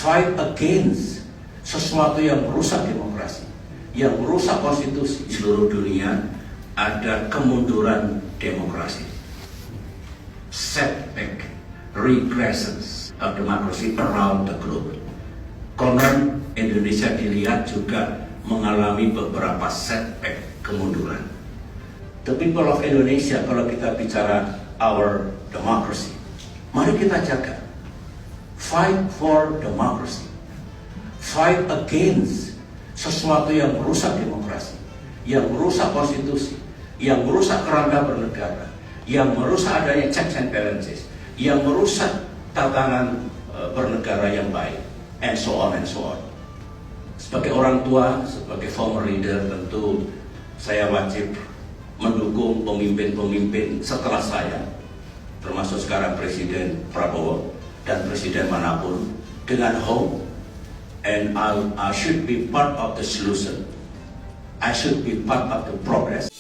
fight against sesuatu yang merusak demokrasi, yang merusak konstitusi. Di seluruh dunia ada kemunduran demokrasi, setback, regressions of democracy around the globe. Konon Indonesia dilihat juga mengalami beberapa setback, kemunduran. The people of Indonesia, kalau kita bicara our democracy, mari kita jaga. Fight for democracy. Fight against sesuatu yang merusak demokrasi, yang merusak konstitusi, yang merusak kerangka bernegara, yang merusak adanya checks and balances, yang merusak tatanan bernegara yang baik, and so on and so on. Sebagai orang tua, sebagai former leader, tentu saya wajib mendukung pemimpin-pemimpin setelah saya, termasuk sekarang Presiden Prabowo dan Presiden manapun, dengan hope, and I should be part of the solution. I should be part of the progress.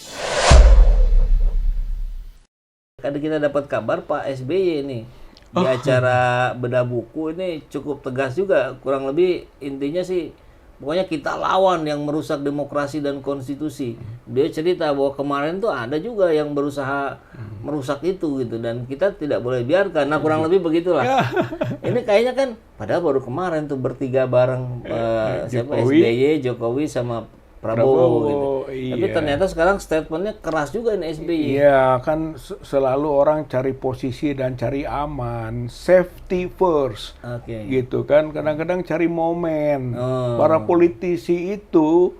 Kadang kita dapat kabar Pak SBY ini di acara bedah buku ini cukup tegas juga, kurang lebih intinya sih pokoknya kita lawan yang merusak demokrasi dan konstitusi. Dia cerita bahwa kemarin tuh ada juga yang berusaha merusak itu gitu, dan kita tidak boleh biarkan. Nah kurang lebih begitulah. Ini kayaknya kan padahal baru kemarin tuh bertiga bareng siapa SBY, Jokowi sama Prabowo gitu. Iya. Tapi ternyata sekarang statementnya keras juga ini SBY. Iya, kan selalu orang cari posisi dan cari aman, safety first, gitu kan. Kadang-kadang cari momen. Para politisi itu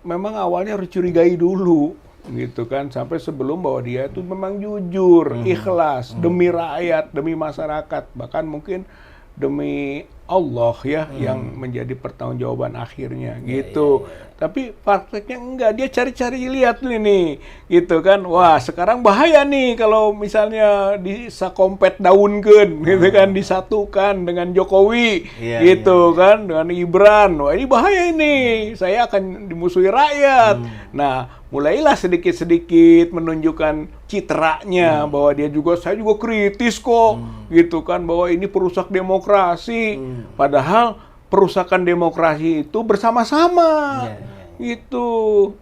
memang awalnya harus curigai dulu, gitu kan, sampai sebelum bahwa dia itu memang jujur, ikhlas, demi rakyat, demi masyarakat, bahkan mungkin demi Allah ya yang menjadi pertanggungjawaban akhirnya gitu. Tapi prakteknya enggak, dia cari-cari lihat nih, gitu kan. Wah, sekarang bahaya nih kalau misalnya disakompet daunkeun gitu kan, disatukan dengan Jokowi gitu kan, dengan Gibran. Wah, ini bahaya ini. Saya akan dimusuhi rakyat. Nah, mulailah sedikit-sedikit menunjukkan citranya bahwa saya juga kritis kok, gitu kan, bahwa ini perusak demokrasi. Padahal perusakan demokrasi itu bersama-sama. Itu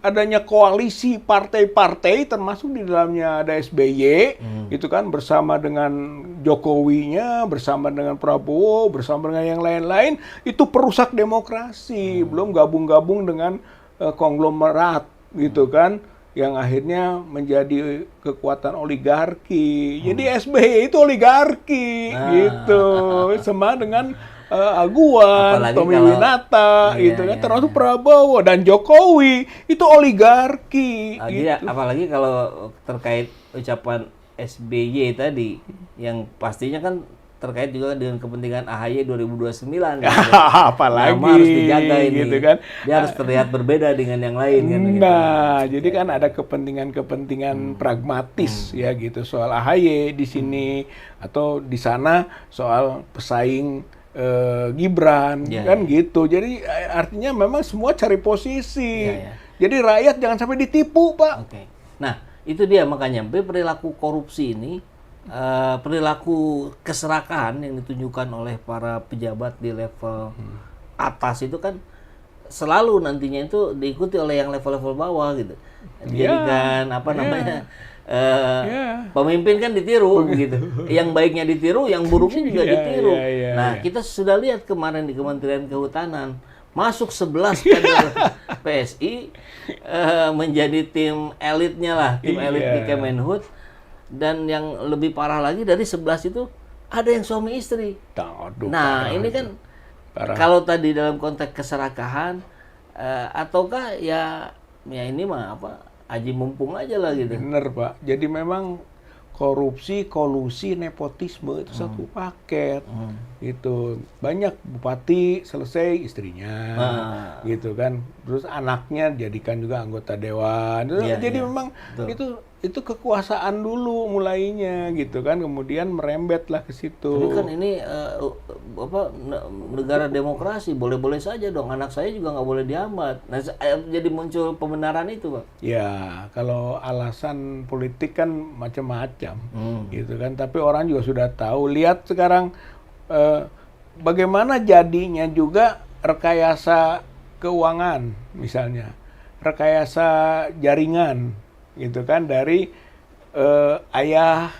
adanya koalisi partai-partai, termasuk di dalamnya ada SBY, gitu kan, bersama dengan Jokowinya, bersama dengan Prabowo, bersama dengan yang lain-lain, itu perusak demokrasi. Belum gabung-gabung dengan konglomerat, gitu kan, yang akhirnya menjadi kekuatan oligarki. Jadi SBY itu oligarki, gitu, sama dengan Aguan, Tommy Winata, gitu kan, termasuk Prabowo dan Jokowi itu oligarki. Gitu. Apalagi kalau terkait ucapan SBY tadi, yang pastinya kan terkait juga dengan kepentingan AHY 2029. Gitu. Apalagi nama harus dijaga ini, gitu kan. Dia harus terlihat berbeda dengan yang lain. Kan, nah, gitu. Jadi kan ada kepentingan pragmatis ya gitu soal AHY di sini atau di sana soal pesaing Gibran kan gitu. Jadi artinya memang semua cari posisi. Jadi rakyat jangan sampai ditipu, Pak. Nah, itu dia makanya perilaku korupsi ini, perilaku keserakahan yang ditunjukkan oleh para pejabat di level atas itu kan selalu nantinya itu diikuti oleh yang level-level bawah gitu. Jadikan pemimpin kan ditiru gitu. Yang baiknya ditiru, yang buruknya juga ditiru. Nah, kita sudah lihat kemarin di Kementerian Kehutanan masuk 11 kader PSI menjadi tim elitnya lah, tim elit di Kemenhut. Dan yang lebih parah lagi dari 11 itu ada yang suami istri. Nah, ini kan kalau tadi dalam konteks keserakahan ataukah ya ini mah aji mumpung aja lah gitu. Bener, Pak. Jadi memang korupsi, kolusi, nepotisme itu satu paket. Gitu. Banyak bupati selesai istrinya, gitu kan. Terus anaknya jadikan juga anggota dewan. Jadi memang itu kekuasaan dulu mulainya, gitu kan. Kemudian merembetlah ke situ. Tapi kan ini negara demokrasi, boleh-boleh saja dong. Anak saya juga nggak boleh dihambat. Nah, jadi muncul pembenaran itu, Pak. Ya, kalau alasan politik kan macam-macam, gitu kan. Tapi orang juga sudah tahu. Lihat sekarang bagaimana jadinya juga rekayasa keuangan misalnya, rekayasa jaringan gitu kan dari ayah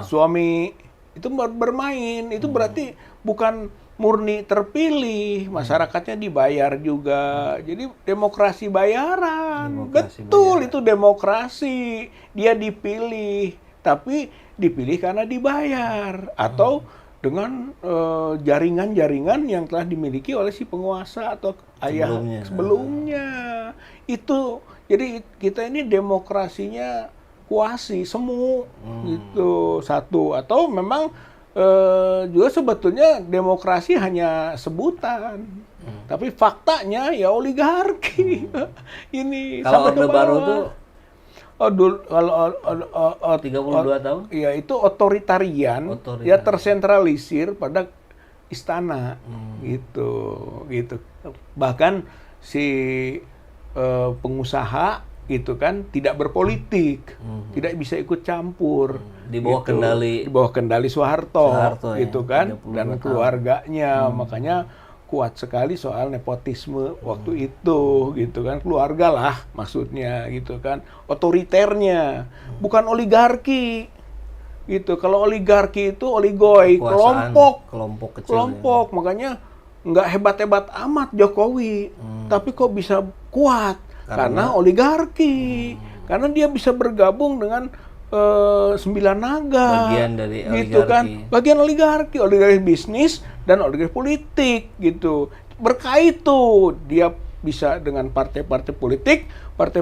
suami itu bermain, itu berarti bukan murni terpilih, masyarakatnya dibayar juga. Jadi demokrasi bayaran. Betul, itu demokrasi. Dia dipilih, tapi dipilih karena dibayar atau dengan jaringan-jaringan yang telah dimiliki oleh si penguasa atau ayah sebelumnya. Itu jadi kita ini demokrasinya kuasi semu gitu satu, atau memang juga sebetulnya demokrasi hanya sebutan, tapi faktanya ya oligarki. Ini kalau Orde Baru tuh kalau 32 tahun? Iya, itu otoritarian, ya tersentralisir pada istana gitu. Bahkan si pengusaha gitu kan tidak berpolitik, tidak bisa ikut campur di bawah kendali Soeharto gitu ya, kan, dan keluarganya. Makanya kuat sekali soal nepotisme waktu itu gitu kan, keluarga lah maksudnya gitu kan, otoriternya bukan oligarki gitu. Kalau oligarki itu oligoi, kelompok kecil, makanya nggak hebat-hebat amat Jokowi, tapi kok bisa kuat karena oligarki, karena dia bisa bergabung dengan 9 naga, bagian dari gitu oligarki. kan, bagian oligarki bisnis dan oligarki politik gitu. Berkait tuh dia bisa dengan partai-partai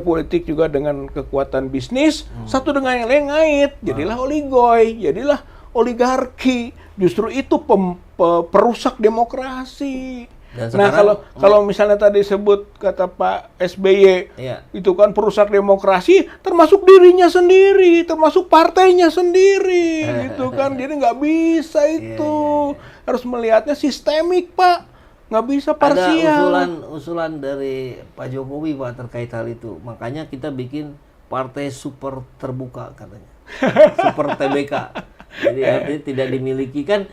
politik juga dengan kekuatan bisnis, satu dengan yang lain ngait, jadilah oligoi, jadilah oligarki. Justru itu perusak demokrasi. Nah, kalau misalnya tadi sebut kata Pak SBY, itu kan perusak demokrasi, termasuk dirinya sendiri, termasuk partainya sendiri, gitu kan. Jadi nggak bisa itu, harus melihatnya sistemik, Pak, nggak bisa parsial. Ada usulan dari Pak Jokowi, Pak, terkait hal itu. Makanya kita bikin partai super terbuka katanya, super TBK. Jadi artinya tidak dimiliki kan.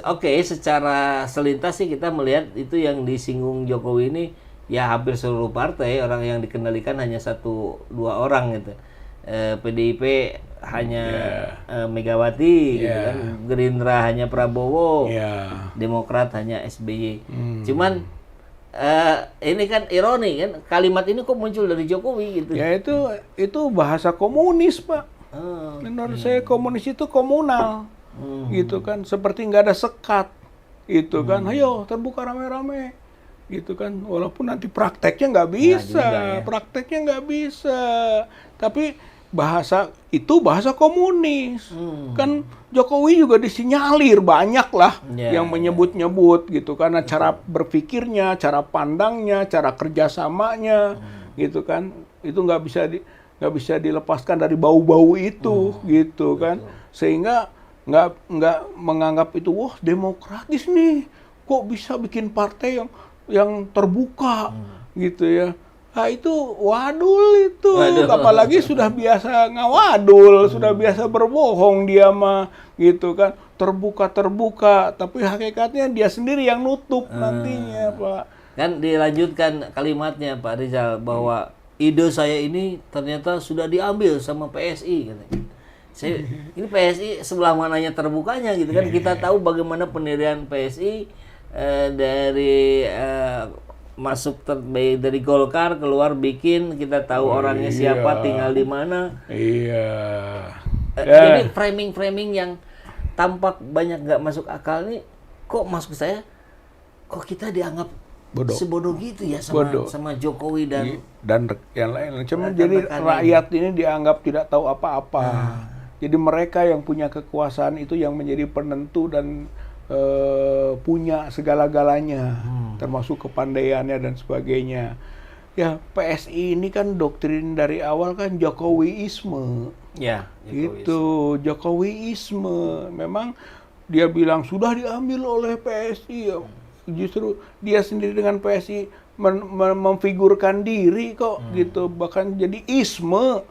Oke, secara selintas sih kita melihat itu yang disinggung Jokowi ini ya hampir seluruh partai, orang yang dikendalikan hanya 1-2 orang gitu. PDIP hanya Megawati gitu kan, Gerindra hanya Prabowo, Demokrat hanya SBY. Cuman ini kan ironi kan, kalimat ini kok muncul dari Jokowi gitu. Ya itu bahasa komunis, Pak. Menurut saya komunis itu komunal. Gitu kan, seperti nggak ada sekat gitu kan, ayo terbuka rame-rame gitu kan, walaupun nanti prakteknya nggak bisa, tapi bahasa itu bahasa komunis. Kan Jokowi juga disinyalir banyak lah yang menyebut-nyebut gitu, karena cara berpikirnya, cara pandangnya, cara kerjasamanya gitu kan, itu nggak bisa dilepaskan dari bau-bau itu gitu kan, sehingga nggak menganggap itu wah demokratis nih, kok bisa bikin partai yang terbuka gitu ya. Nah itu wadul itu, apalagi sudah biasa ngawadul, sudah biasa berbohong dia mah gitu kan, terbuka tapi hakikatnya dia sendiri yang nutup nantinya, Pak. Kan dilanjutkan kalimatnya Pak Rizal bahwa ide saya ini ternyata sudah diambil sama PSI katanya. Ini PSI sebelah mananya terbukanya gitu kan. Kita tahu bagaimana pendirian PSI dari masuk dari Golkar keluar bikin, kita tahu orangnya siapa, tinggal di mana. Jadi framing yang tampak banyak nggak masuk akal nih, kok maksud saya kok kita dianggap sebodoh gitu ya sama Jokowi dan yang lain. Cuma jadi rakyat ini dianggap tidak tahu apa-apa. Jadi mereka yang punya kekuasaan itu yang menjadi penentu dan punya segala-galanya, termasuk kepandaiannya dan sebagainya. Ya, PSI ini kan doktrin dari awal kan Jokowiisme. Ya, gitu, Jokowiisme. Memang dia bilang sudah diambil oleh PSI. Justru dia sendiri dengan PSI memfigurkan diri kok gitu, bahkan jadi isme.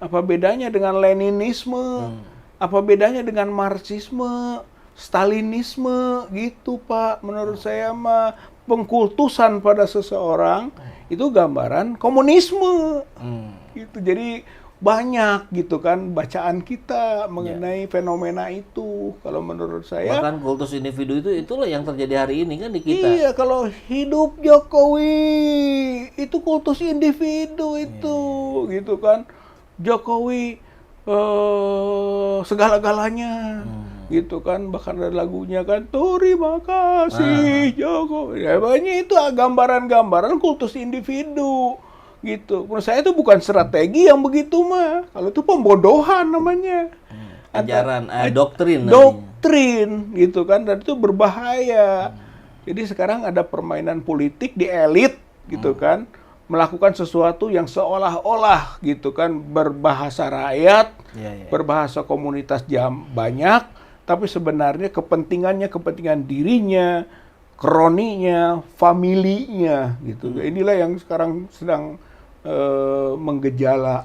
Apa bedanya dengan Leninisme? Apa bedanya dengan Marxisme? Stalinisme gitu Pak. Menurut saya mah pengkultusan pada seseorang itu gambaran komunisme. Gitu. Jadi banyak gitu kan bacaan kita mengenai fenomena itu. Kalau menurut saya bahkan kultus individu itulah yang terjadi hari ini kan di kita. Iya, kalau hidup Jokowi itu kultus individu itu gitu kan. Jokowi segala-galanya gitu kan, bahkan ada lagunya kan, terima kasih Jokowi. Ya, banyak itu gambaran-gambaran kultus individu gitu. Menurut saya itu bukan strategi yang begitu mah. Kalau itu pembodohan namanya. Ajaran, doktrin. Doktrin gitu kan, dan itu berbahaya. Jadi sekarang ada permainan politik di elit gitu kan, melakukan sesuatu yang seolah-olah gitu kan berbahasa rakyat, berbahasa komunitas banyak, tapi sebenarnya kepentingan dirinya, kroninya, familinya gitu. Inilah yang sekarang sedang menggejala.